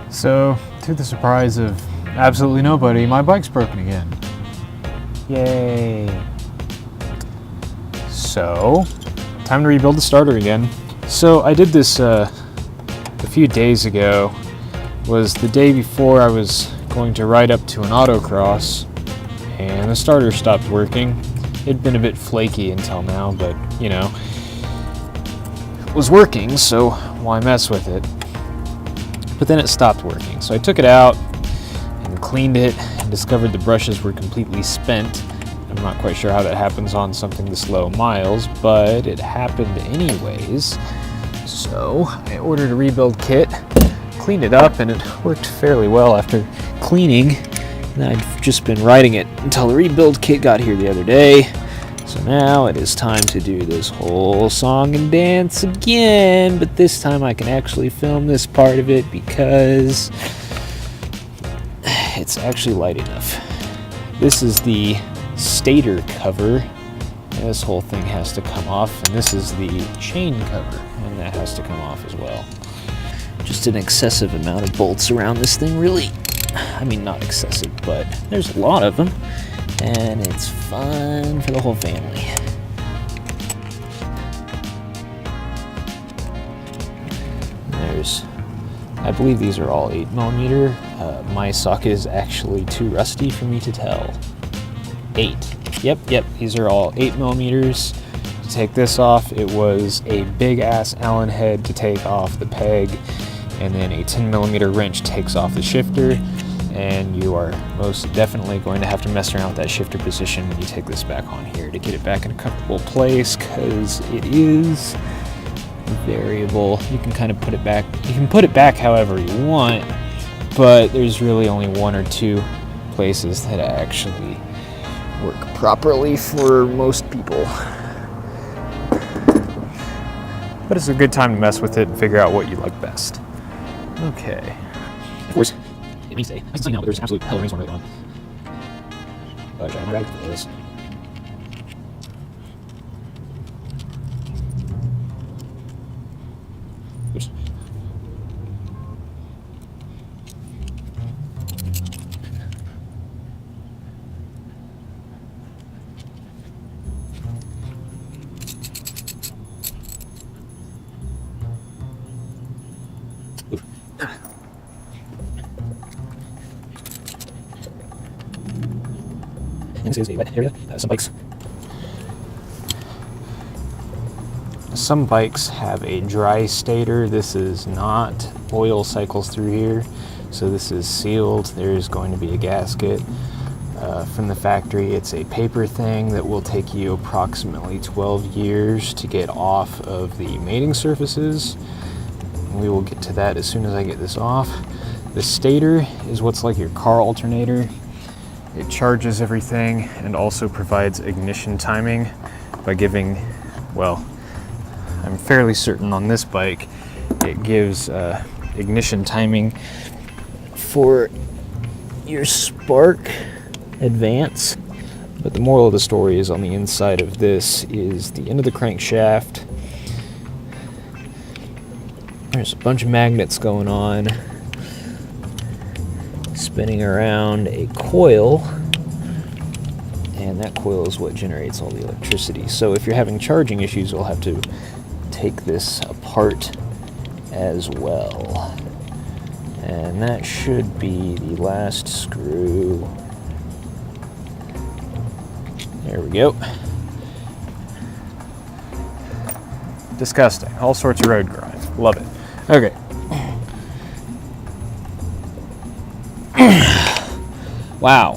So, to the surprise of absolutely nobody, my bike's broken again. Yay. So, time to rebuild the starter again. So I did this a few days ago. Was the day before I was going to ride up to an autocross, and the starter stopped working. It'd been a bit flaky until now, but you know, it was working, so why mess with it? But then it stopped working, so I took it out and cleaned it and discovered the brushes were completely spent. I'm not quite sure how that happens on something this low miles, but it happened anyways. So I ordered a rebuild kit, cleaned it up, and it worked fairly well after cleaning. And I've just been riding it until the rebuild kit got here the other day. So now it is time to do this whole song and dance again, but this time I can actually film this part of it because it's actually light enough. This is the Stator cover, and this whole thing has to come off, and this is the chain cover, and that has to come off as well. Just an excessive amount of bolts around this thing, really. I mean, not excessive, but there's a lot of them, and it's fun for the whole family. I believe these are all 8mm. My socket is actually too rusty for me to tell. 8. Yep, these are all 8mm. To take this off, it was a big ass Allen head to take off the peg, and then a 10mm wrench takes off the shifter, and you are most definitely going to have to mess around with that shifter position when you take this back on here to get it back in a comfortable place, because it is variable. You can kind of put it back. You can put it back however you want, but there's really only one or two places that actually work properly for most people. But it's a good time to mess with it and figure out what you like best. Okay. Of course, it may say, I can now, but there's absolute hell of a rainstorm going on. But I'm ready for this. Oops. And this is a wet area. Some bikes have a dry stator. This is not. Oil cycles through here, so this is sealed. There's going to be a gasket from the factory. It's a paper thing that will take you approximately 12 years to get off of the mating surfaces. We will get to that as soon as I get this off. The stator is what's like your car alternator. It charges everything and also provides ignition timing by giving, well, I'm fairly certain on this bike, it gives ignition timing for your spark advance. But the moral of the story is on the inside of this is the end of the crankshaft. There's a bunch of magnets going on, spinning around a coil, and that coil is what generates all the electricity. So if you're having charging issues, you'll have to take this apart as well. And that should be the last screw. There we go. Disgusting. All sorts of road grind. Love it. Okay. Wow.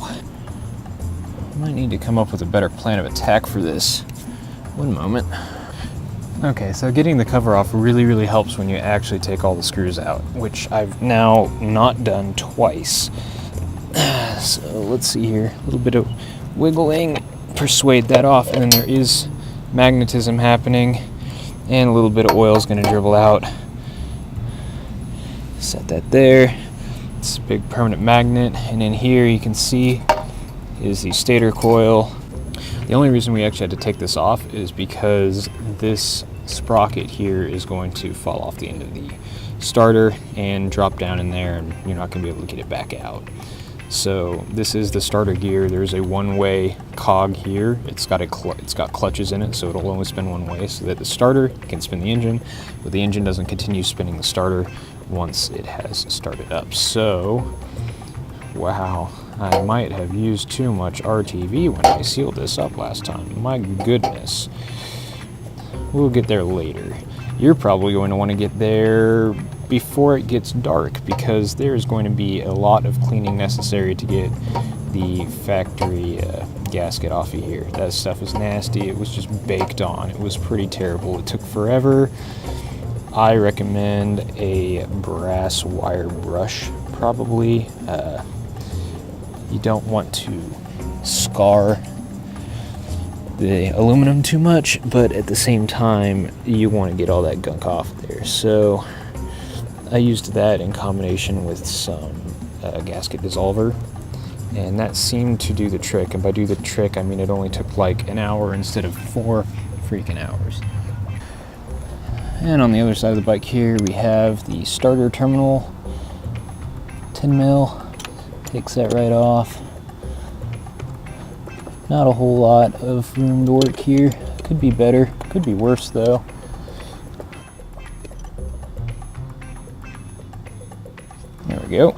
I might need to come up with a better plan of attack for this. One moment. Okay, so getting the cover off really helps when you actually take all the screws out, which I've now not done twice. So let's see here. A little bit of wiggling, persuade that off, and then there is magnetism happening, and a little bit of oil is going to dribble out. Set that there. It's a big permanent magnet, and in here you can see is the stator coil. The only reason we actually had to take this off is because this sprocket here is going to fall off the end of the starter and drop down in there, and you're not going to be able to get it back out. So this is the starter gear. There's a one-way cog here. It's got clutches in it, so it'll only spin one way, so that the starter can spin the engine, but the engine doesn't continue spinning the starter once it has started up. So, wow, I might have used too much RTV when I sealed this up last time. My goodness. We'll get there later. You're probably going to want to get there before it gets dark, because there's going to be a lot of cleaning necessary to get the factory gasket off of here. That stuff is nasty. It was just baked on. It was pretty terrible. It took forever. I recommend a brass wire brush, probably. You don't want to scar the aluminum too much, but at the same time, you want to get all that gunk off there. So I used that in combination with some gasket dissolver, and that seemed to do the trick. And by do the trick, I mean it only took like an hour instead of 4 freaking hours. And on the other side of the bike here, we have the starter terminal, 10 mil, takes that right off. Not a whole lot of room to work here. Could be better, could be worse though. There we go.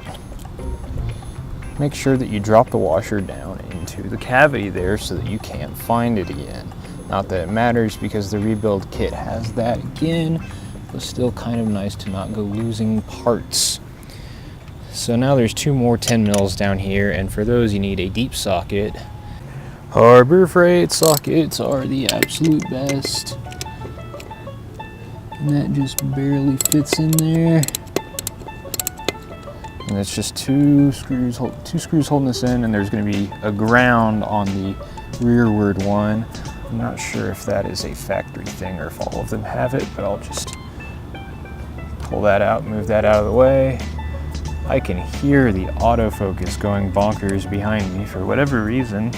Make sure that you drop the washer down into the cavity there so that you can't find it again. Not that it matters, because the rebuild kit has that again, but still kind of nice to not go losing parts. So now there's 2 more 10 mils down here, and for those you need a deep socket. Harbor Freight sockets are the absolute best. And that just barely fits in there. And it's just two screws holding this in, and there's going to be a ground on the rearward one. I'm not sure if that is a factory thing or if all of them have it, but I'll just pull that out, move that out of the way. I can hear the autofocus going bonkers behind me for whatever reason.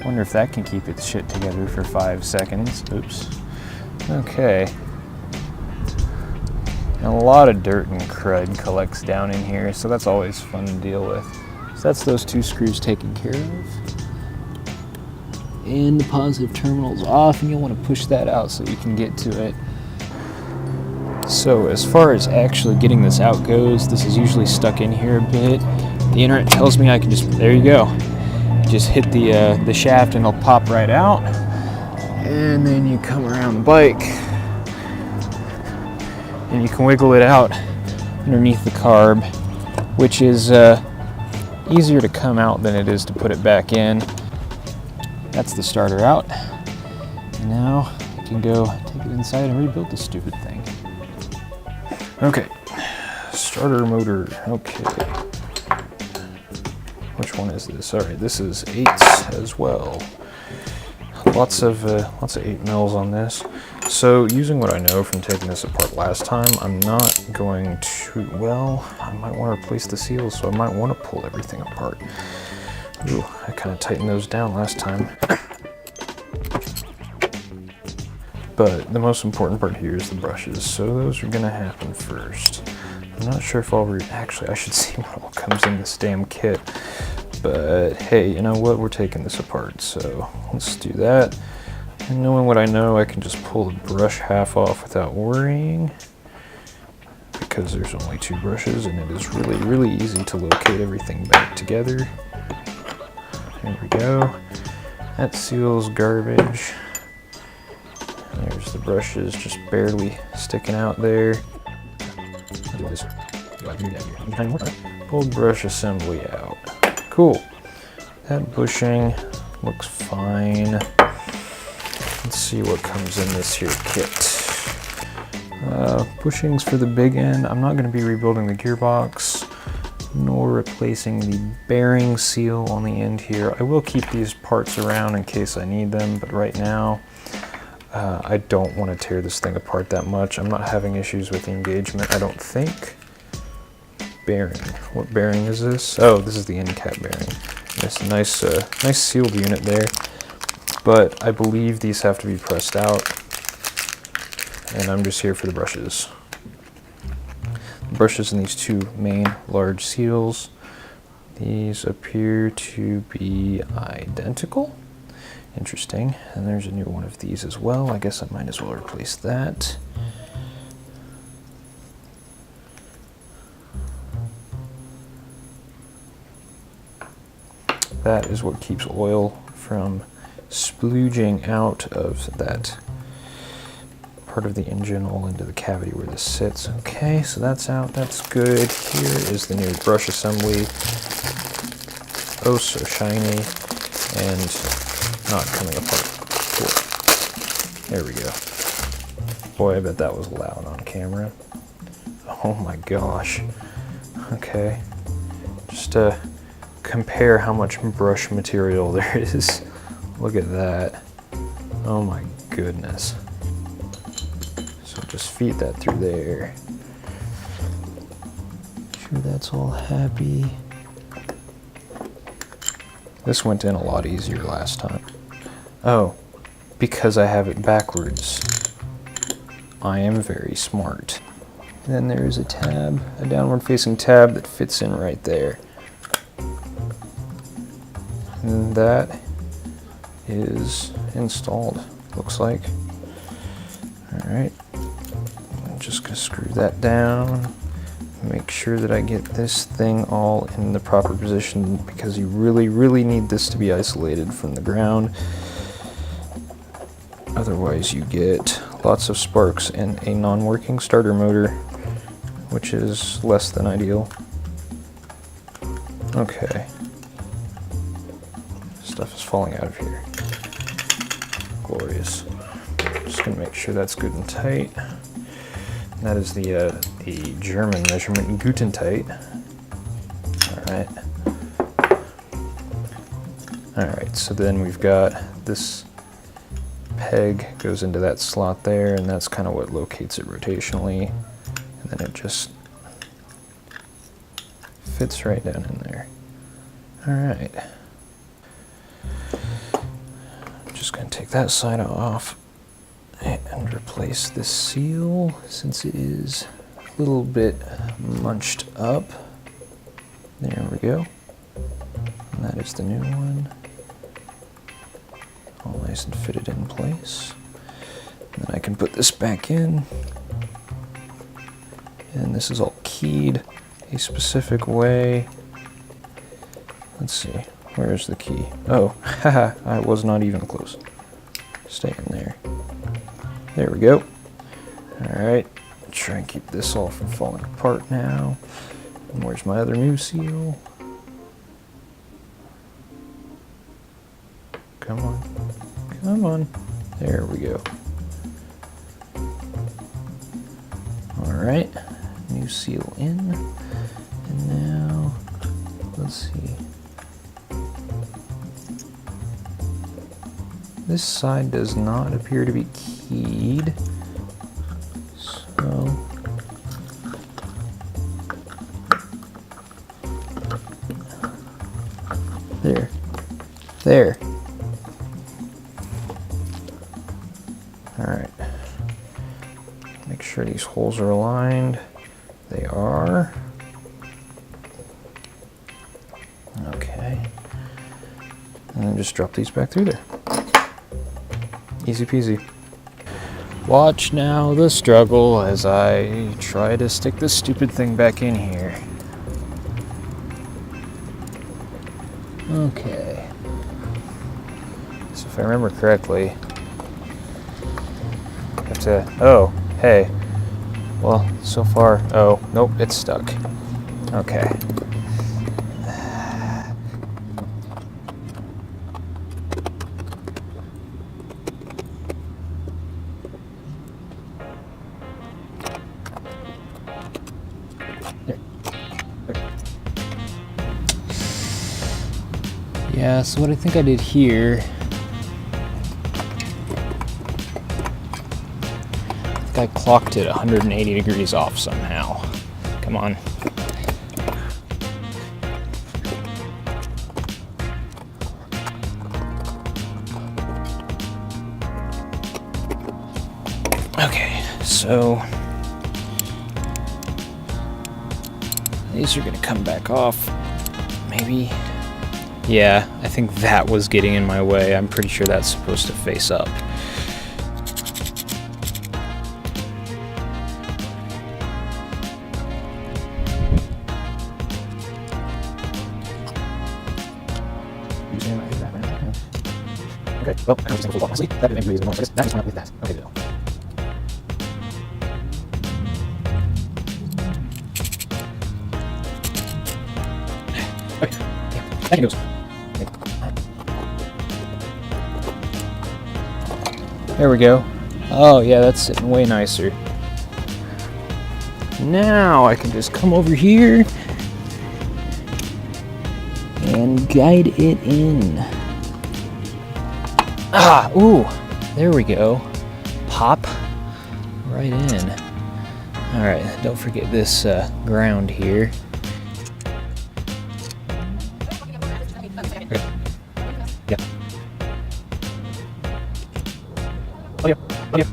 Wonder if that can keep its shit together for 5 seconds. Oops. Okay. And a lot of dirt and crud collects down in here, so that's always fun to deal with. So that's those 2 screws taken care of. And the positive terminal's off, and you'll want to push that out so you can get to it. So as far as actually getting this out goes, this is usually stuck in here a bit. The internet tells me I can just, there you go. Just hit the shaft and it'll pop right out. And then you come around the bike and you can wiggle it out underneath the carb, which is easier to come out than it is to put it back in. That's the starter out. And now you can go take it inside and rebuild this stupid thing. Okay, starter motor, okay. Which one is this? All right, this is 8s as well. Lots of 8 mils on this. So using what I know from taking this apart last time, I'm not going to, well, I might want to replace the seals, so I might want to pull everything apart. Ooh, I kind of tightened those down last time. But the most important part here is the brushes, so those are going to happen first. I'm not sure if actually I should see what all comes in this damn kit. But hey, you know what, we're taking this apart, so let's do that. And knowing what I know, I can just pull the brush half off without worrying, because there's only 2 brushes and it is really, really easy to locate everything back together. There we go. That seals garbage. There's the brushes just barely sticking out there. Pull brush assembly out. Cool. That bushing looks fine. Let's see what comes in this here kit. Bushings for the big end. I'm not going to be rebuilding the gearbox, nor replacing the bearing seal on the end here. I will keep these parts around in case I need them, but right now I don't want to tear this thing apart that much. I'm not having issues with the engagement, I don't think. Bearing. What bearing is this? Oh, this is the end cap bearing. It's a nice sealed unit there, but I believe these have to be pressed out. and I'm just here for the brushes. The brushes in these two main large seals, these appear to be identical. Interesting. And there's a new one of these as well. I guess I might as well replace that. That is what keeps oil from splooging out of that part of the engine all into the cavity where this sits. Okay, so that's out, that's good. Here is the new brush assembly. Oh, so shiny and not coming apart. Cool. There we go. Boy, I bet that was loud on camera. Oh my gosh. Okay, just compare how much brush material there is. Look at that. Oh my goodness. So just feed that through there. Sure that's all happy. This went in a lot easier last time. Oh, because I have it backwards. I am very smart. And then there's a tab, a downward facing tab that fits in right there. And that is installed, looks like. Alright, I'm just gonna screw that down, make sure that I get this thing all in the proper position, because you really need this to be isolated from the ground. Otherwise you get lots of sparks and a non-working starter motor, which is less than ideal. Okay. Stuff is falling out of here. Glorious. Just gonna make sure that's good and tight. And that is the German measurement, Guten tight. Alright, so then we've got this peg goes into that slot there, and that's kind of what locates it rotationally. And then it just fits right down in there. Alright. Just going to take that side off and replace this seal since it is a little bit munched up. There we go. And that is the new one. All nice and fitted in place. And then I can put this back in. And this is all keyed a specific way. Let's see. Where is the key? Oh, haha, I was not even close. Stay in there. There we go. Alright, try and keep this all from falling apart now. And where's my other new seal? Come on. Come on. There we go. Alright, new seal in. And now, let's see. This side does not appear to be keyed, so there. All right. Make sure these holes are aligned. They are. Okay. And then just drop these back through there. Easy peasy. Watch now the struggle as I try to stick this stupid thing back in here. Okay. So if I remember correctly, I have to, oh, hey. Well, so far, oh, nope, it's stuck. Okay. Yeah, so what I think I did here, I think I clocked it 180 degrees off somehow. Come on. Okay, So these are going to come back off, maybe. Yeah, I think that was getting in my way. I'm pretty sure that's supposed to face up. Okay, well, I don't think it's honestly. That maybe is the most. That is one with that. Okay, go. Okay, yeah, that goes. There we go. Oh yeah, that's sitting way nicer. Now I can just come over here and guide it in. Ah, ooh, there we go. Pop right in. All right, don't forget this ground here. Okay. Yeah. Oh yeah. Oh yeah.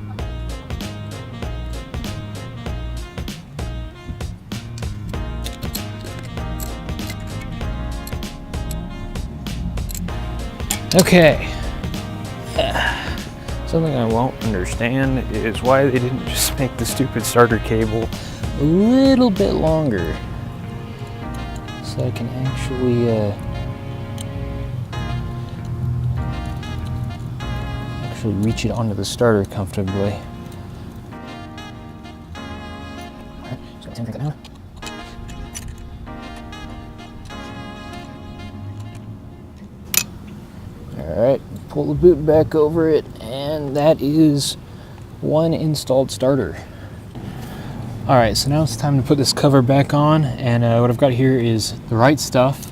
Okay. Something I won't understand is why they didn't just make the stupid starter cable a little bit longer, so I can actually reach it onto the starter comfortably. Alright, so let's take that now. Alright, pull the boot back over it, and that is one installed starter. Alright, so now it's time to put this cover back on, and what I've got here is the right stuff.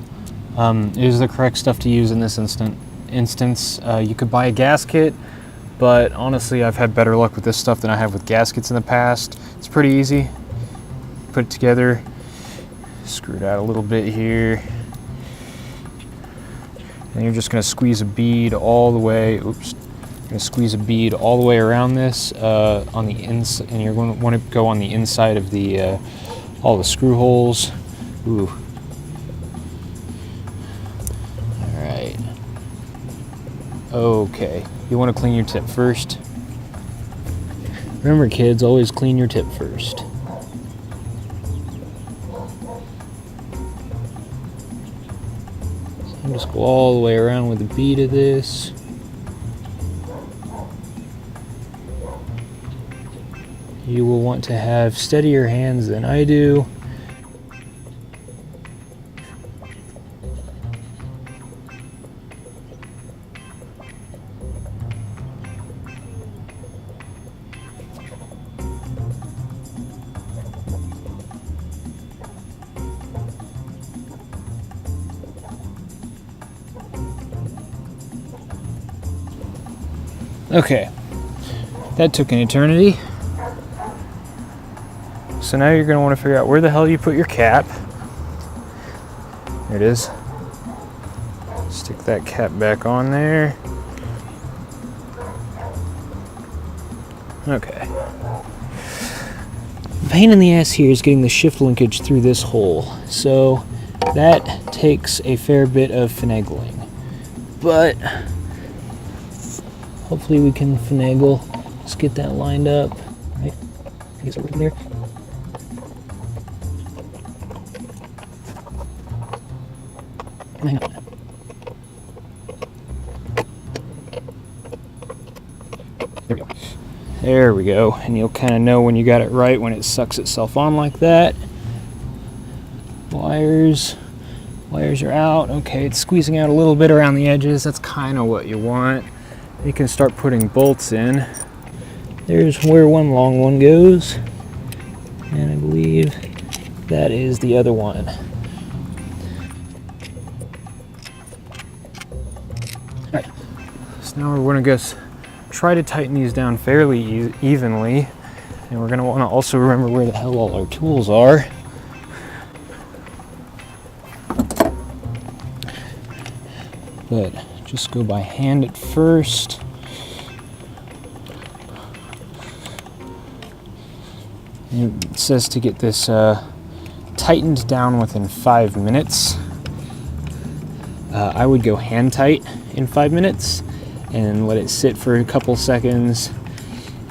It is the correct stuff to use in this instance. You could buy a gasket, but honestly I've had better luck with this stuff than I have with gaskets in the past. It's pretty easy. Put it together, screw it out a little bit here. And you're just going to squeeze a bead all the way. Oops. You're going to squeeze a bead all the way around this on the inside, and you're going to want to go on the inside of the all the screw holes. Ooh. All right. Okay. You want to clean your tip first. Remember, kids, always clean your tip first. Just go all the way around with the bead of this. You will want to have steadier hands than I do. Okay, that took an eternity. So now you're going to want to figure out where the hell you put your cap. There it is. Stick that cap back on there. Okay. The pain in the ass here is getting the shift linkage through this hole. So that takes a fair bit of finagling. But hopefully we can finagle. Let's get that lined up. Right? I guess over there. Hang on. There we go. There we go. And you'll kind of know when you got it right when it sucks itself on like that. Wires are out. Okay, it's squeezing out a little bit around the edges. That's kind of what you want. You can start putting bolts in. There's where one long one goes, and I believe that is the other one. Alright, so now we're going to try to tighten these down fairly evenly, and we're going to want to also remember where the hell all our tools are. But just go by hand at first. It says to get this tightened down within 5 minutes. I would go hand tight in 5 minutes and let it sit for a couple seconds,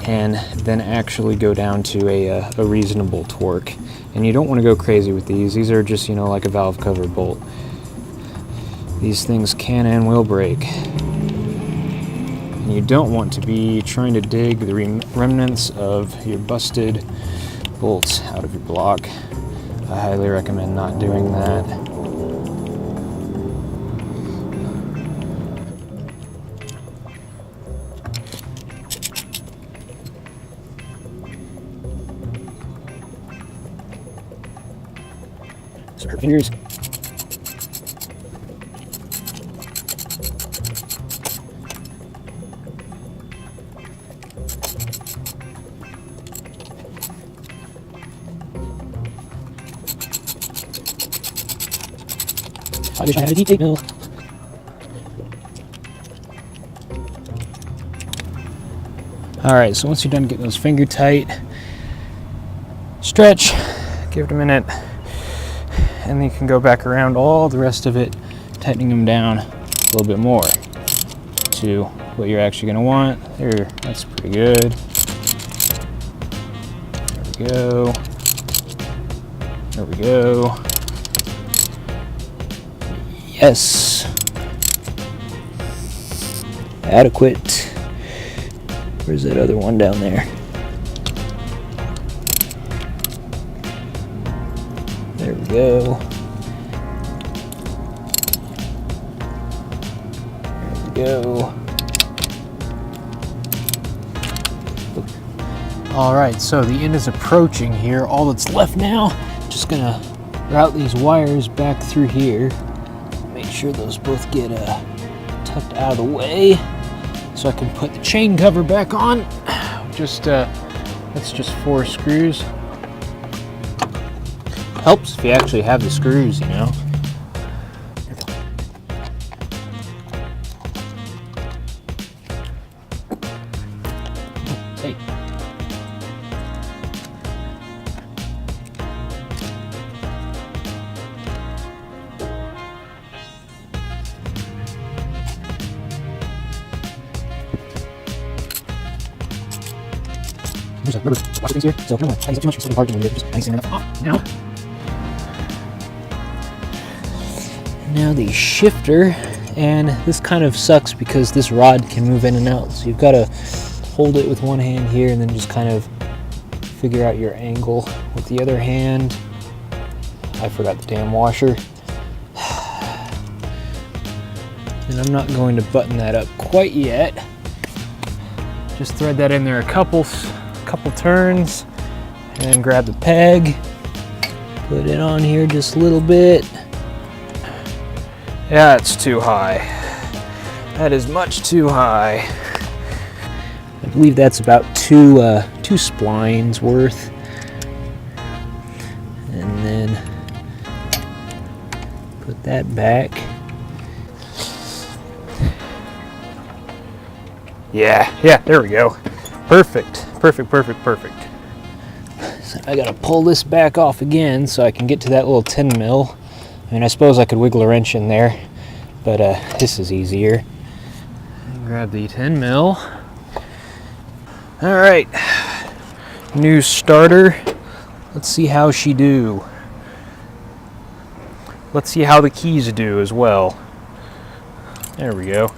and then actually go down to a reasonable torque. And you don't want to go crazy with these. These are just, like a valve cover bolt. These things can and will break. And you don't want to be trying to dig the remnants of your busted bolts out of your block. I highly recommend not doing that. So her fingers. I wish I had a deep mill. Alright, so once you're done getting those finger tight, stretch, give it a minute, and then you can go back around all the rest of it, tightening them down a little bit more to what you're actually going to want. There, that's pretty good. There we go. There we go. Yes. Adequate. Where's that other one down there? There we go. There we go. Alright, so the end is approaching here. All that's left now, just gonna route these wires back through here. Make sure those both get tucked out of the way so I can put the chain cover back on. That's just 4 screws. Helps if you actually have the screws, Hey. Remember, watch things here. So I don't want to too much. It's hard to do. Just nice enough. Now. Now the shifter, and this kind of sucks because this rod can move in and out. So you've got to hold it with one hand here and then just kind of figure out your angle with the other hand. I forgot the damn washer. And I'm not going to button that up quite yet. Just thread that in there a couple turns and then grab the peg, put it on here just a little bit. Yeah, it's too high. That is much too high. I believe that's about two splines worth. And then put that back. Yeah, there we go. Perfect. So I gotta pull this back off again so I can get to that little 10 mil. I mean, I suppose I could wiggle a wrench in there, but this is easier. Grab the 10 mil. All right, new starter. Let's see how she do. Let's see how the keys do as well. There we go.